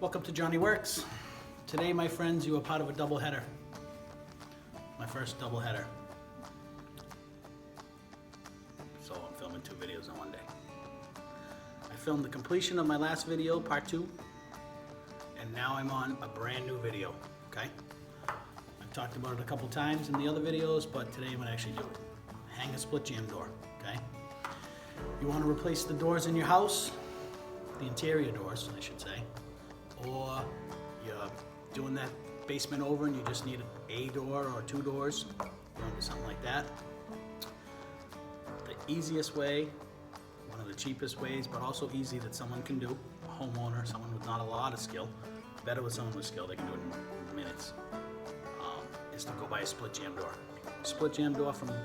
Welcome to Johnny Works. Today, my friends, you are part of a double header. My first double header. So I'm filming 2 videos in one day. I filmed the completion of my last video, part 2, and now I'm on a brand new video, okay? I've talked about it a couple times in the other videos, but today I'm gonna actually do it. Hang a split jamb door, okay? You wanna replace the doors in your house, the interior doors, I should say, or you're doing that basement over and you just need a door or 2 doors, or something like that. The easiest way, one of the cheapest ways, but also easy that someone can do, a homeowner, someone with not a lot of skill, better with someone with skill, they can do it in minutes, is to go buy a split jamb door. Split jamb door from the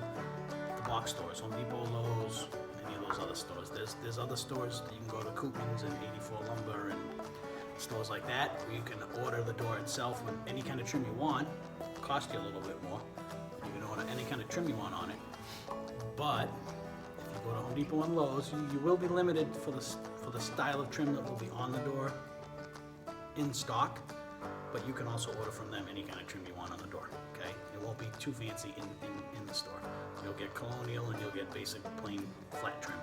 box stores, Home Depot, Lowe's, any of those other stores. There's other stores that you can go to, Coopman's and 84 Lumber and stores like that, where you can order the door itself with any kind of trim you want. It'll cost you a little bit more. You can order any kind of trim you want on it. But if you go to Home Depot and Lowe's, you will be limited for the style of trim that will be on the door in stock. But you can also order from them any kind of trim you want on the door. Okay, it won't be too fancy in the store. You'll get colonial and you'll get basic plain flat trim.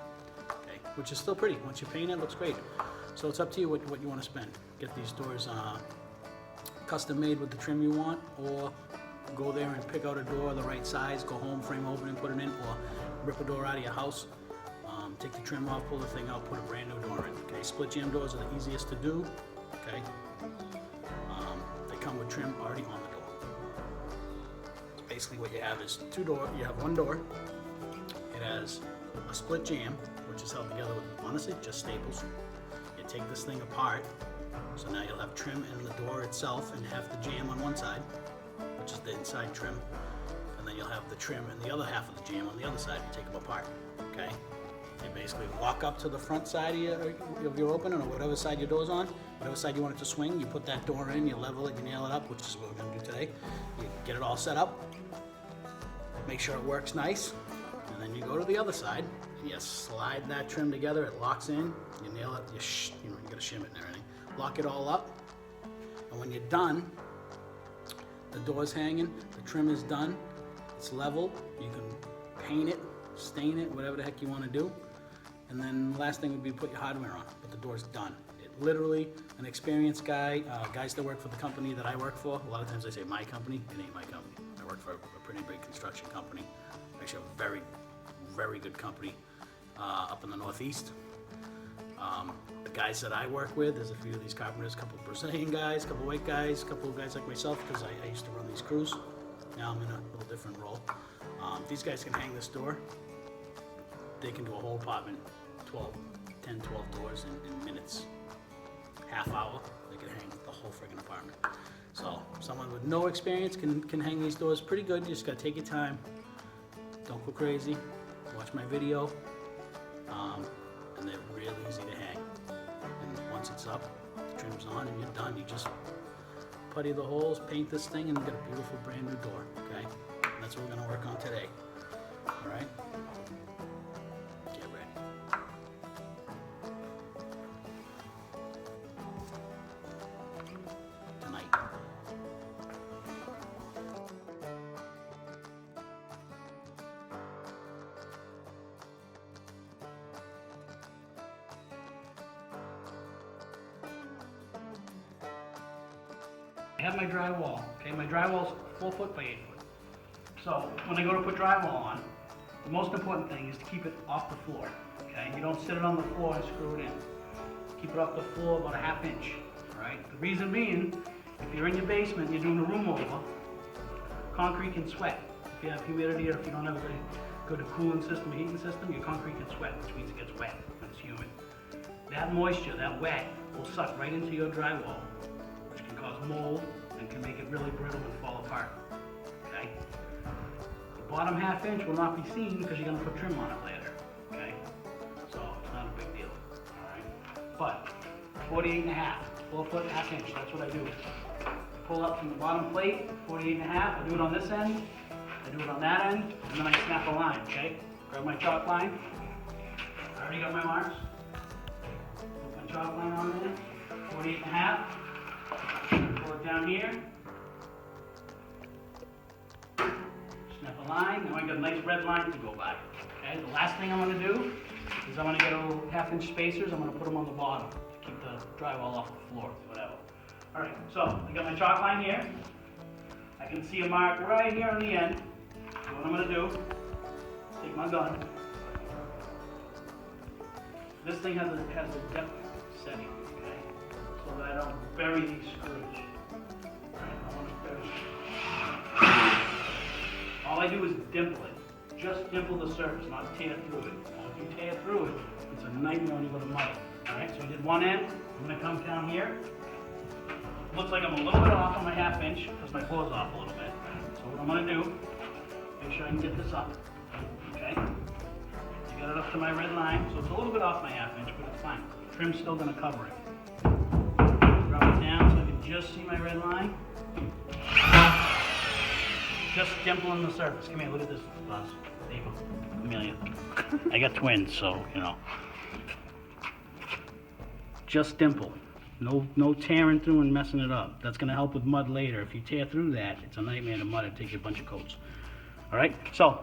Okay, which is still pretty. Once you paint it, it looks great. So it's up to you what you want to spend. Get these doors custom made with the trim you want, or go there and pick out a door the right size, go home, frame open and put it in, or rip a door out of your house, take the trim off, pull the thing out, put a brand new door in. Okay, split jamb doors are the easiest to do. Okay, they come with trim already on the door. So basically what you have is you have one door. It has a split jamb, which is held together with, honestly, just staples. You take this thing apart, so now you'll have trim in the door itself and half the jamb on one side, which is the inside trim, and then you'll have the trim and the other half of the jamb on the other side. You take them apart, okay? You basically walk up to the front side of your opening, or whatever side your door's on, whatever side you want it to swing, you put that door in, you level it, you nail it up, which is what we're gonna do today. You get it all set up, make sure it works nice, and then you go to the other side, and you slide that trim together, it locks in, you nail it, you gotta shim it and everything. Lock it all up, and when you're done, the door's hanging, the trim is done, it's level, you can paint it, stain it, whatever the heck you want to do, and then the last thing would be put your hardware on, but the door's done. It literally, an experienced guy, guys that work for the company that I work for, a lot of times they say my company, it ain't my company. I work for a pretty big construction company, actually a very, very good company up in the Northeast. The guys that I work with, there's a few of these carpenters, a couple of Brazilian guys, a couple of white guys, a couple of guys like myself, because I used to run these crews. Now I'm in a little different role. These guys can hang this door. They can do a whole apartment, 10, 12 doors in minutes. Half hour, they can hang the whole friggin' apartment. So someone with no experience can hang these doors pretty good. You just gotta take your time. Don't go crazy. Watch my video. And they're real easy to hang. And once it's up, the trim's on, and you're done. You just putty the holes, paint this thing, and you got a beautiful brand new door, okay? And that's what we're gonna work on today, all right? Get ready. Tonight. I have my drywall, okay? My drywall's 4 foot by 8 foot. So when I go to put drywall on, the most important thing is to keep it off the floor, okay? You don't sit it on the floor and screw it in. Keep it off the floor about a ½ inch, all right? The reason being, if you're in your basement and you're doing a room over, concrete can sweat. If you have humidity, or if you don't have a good cooling system, heating system, your concrete can sweat, which means it gets wet when it's humid. That moisture, that wet, will suck right into your drywall, which can cause mold and can make it really brittle and fall apart, okay? The bottom ½ inch will not be seen because you're gonna put trim on it later, okay? So it's not a big deal, all right? But 48.5, 4 foot, ½ inch, that's what I do. Pull up from the bottom plate, 48.5, I do it on this end, I do it on that end, and then I snap a line, okay? Grab my chalk line, I already got my marks. Put my chalk line on there, 48.5. Pull it down here. Snap a line. Now I got a nice red line to go by. Okay, the last thing I'm going to do is I'm going to get a little 1/2-inch spacers. I'm going to put them on the bottom to keep the drywall off the floor, whatever. All right, so I got my chalk line here. I can see a mark right here on the end. So what I'm going to do, take my gun. This thing has a depth setting, okay, so that I don't bury these screws. All right, I want to bury. All I do is dimple it. Just dimple the surface, not tear through it. Now, if you tear through it, it's a nightmare when you go to mud. All right, so I did one end. I'm going to come down here. Looks like I'm a little bit off on my 1/2 inch because my floor's off a little bit. So what I'm going to do, make sure I can get this up. Okay, I got it up to my red line, so it's a little bit off my 1/2 inch, but it's fine. Trim's still going to cover it. Drop it down so I can just see my red line. Just dimpling the surface. Come here, look at this, Buzz. There you go. Amelia. I got twins, so, you know. Just dimple. No tearing through and messing it up. That's going to help with mud later. If you tear through that, it's a nightmare to mud. It takes you a bunch of coats. All right, so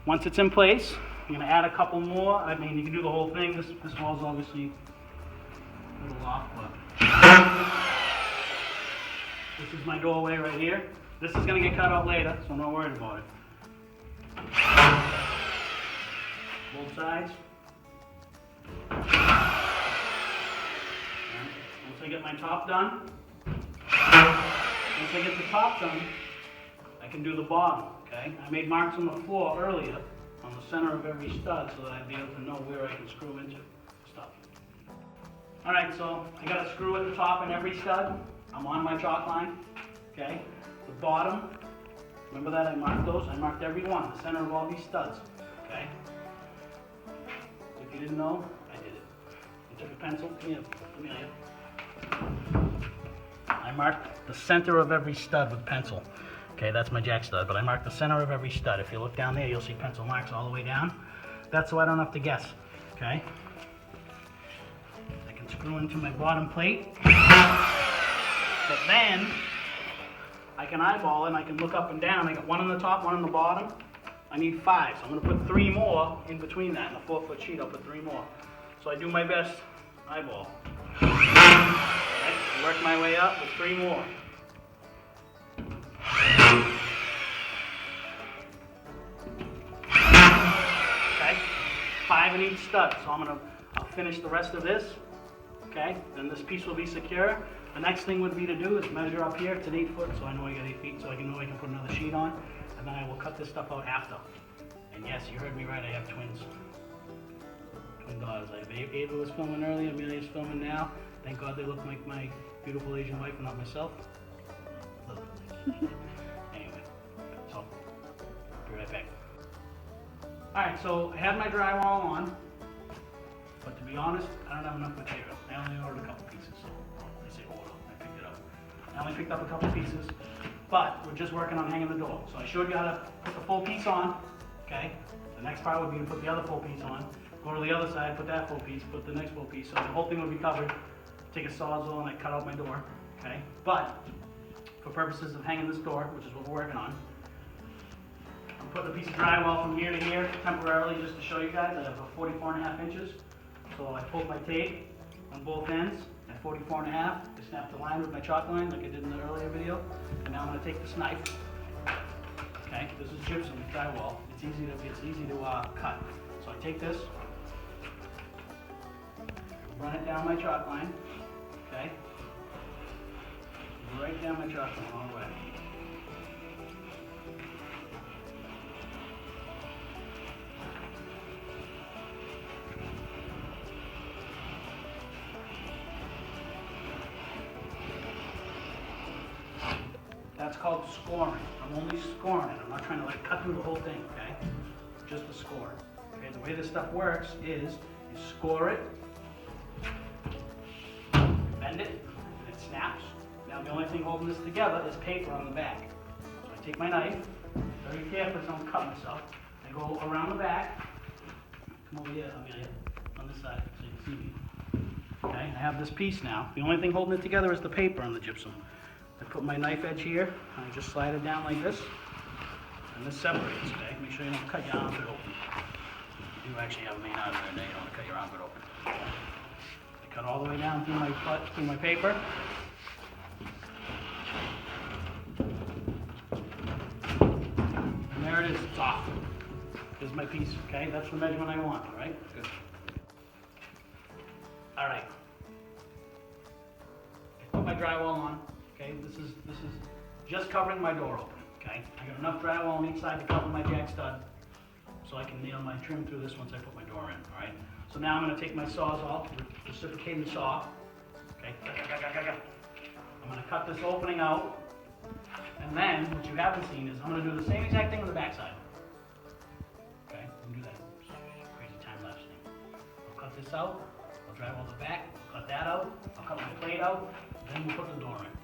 once it's in place, I'm going to add a couple more. I mean, you can do the whole thing. This wall's obviously a little off, but this is my doorway right here. This is going to get cut out later, so I'm not worried about it. Both sides. Once I get my top done, once I get the top done, I can do the bottom, okay? I made marks on the floor earlier on the center of every stud so that I'd be able to know where I can screw into stuff. All right, so I got a screw at the top in every stud. I'm on my chalk line, okay? The bottom, remember that I marked those? I marked every one, the center of all these studs, okay? If you didn't know, I did it. I took a pencil, Amelia. I marked the center of every stud with pencil. Okay, that's my jack stud, but I marked the center of every stud. If you look down there, you'll see pencil marks all the way down. That's so I don't have to guess, okay? I can screw into my bottom plate, but then I can eyeball it and I can look up and down. I got one on the top, one on the bottom. I need 5, so I'm gonna put 3 more in between that. In a 4-foot sheet, I'll put 3 more. So I do my best eyeball. Okay, work my way up with 3 more. Okay, 5 in each stud. So I'll finish the rest of this. Okay, then this piece will be secure. The next thing would be to do is measure up here. It's an 8 foot, so I know I got 8 feet, so I know I can put another sheet on, and then I will cut this stuff out after. And yes, you heard me right, I have twins. Twin daughters. Ava was filming earlier, Amelia's filming now. Thank God they look like my beautiful Asian wife and not myself. Anyway, so, be right back. Alright, so I have my drywall on, but to be honest, I don't have enough material. I only ordered a couple pieces, so I say order, I picked it up. I only picked up a couple pieces, but we're just working on hanging the door. So I showed you how to put the full piece on, okay? The next part would be to put the other full piece on. Go to the other side, put that full piece, put the next full piece, so the whole thing would be covered. Take a sawzall and I cut out my door, okay? But, for purposes of hanging this door, which is what we're working on, I'm putting a piece of drywall from here to here temporarily just to show you guys. I have a 44.5 inches. So I pulled my tape on both ends at 44.5. I snapped the line with my chalk line like I did in the earlier video. And now I'm going to take this knife. Okay, this is gypsum drywall. It's easy to cut. So I take this, run it down my chalk line. Okay, right down my chalk line all the way. That's called scoring. I'm only scoring it. I'm not trying to like cut through the whole thing, okay? Just the score. Okay, the way this stuff works is you score it, bend it, and it snaps. Now the only thing holding this together is paper on the back. So I take my knife, very carefully so I don't cut myself. I go around the back. Come over here, Amelia, on this side so you can see me. Okay, I have this piece now. The only thing holding it together is the paper on the gypsum. I put my knife edge here, and I just slide it down like this, and this separates, okay? Make sure you don't cut your armpit open. You actually have a main artery in there, you don't want to cut your armpit open. I cut all the way down through my paper. And there it is, it's off. Here's my piece, okay? That's the measurement I want, all right? Good. All right. I put my drywall on, okay? This is just covering my door open, okay? I got enough drywall on each side to cover my jack stud, so I can nail my trim through this once I put my door in, all right? So now I'm gonna take my Sawzall, reciprocating saw, okay? I'm gonna cut this opening out, and then what you haven't seen is I'm gonna do the same exact thing on the back side. Okay, I'm gonna do that crazy time-lapse thing. I'll cut this out, I'll drywall the back, cut that out, I'll cut my plate out, then we'll put the door in.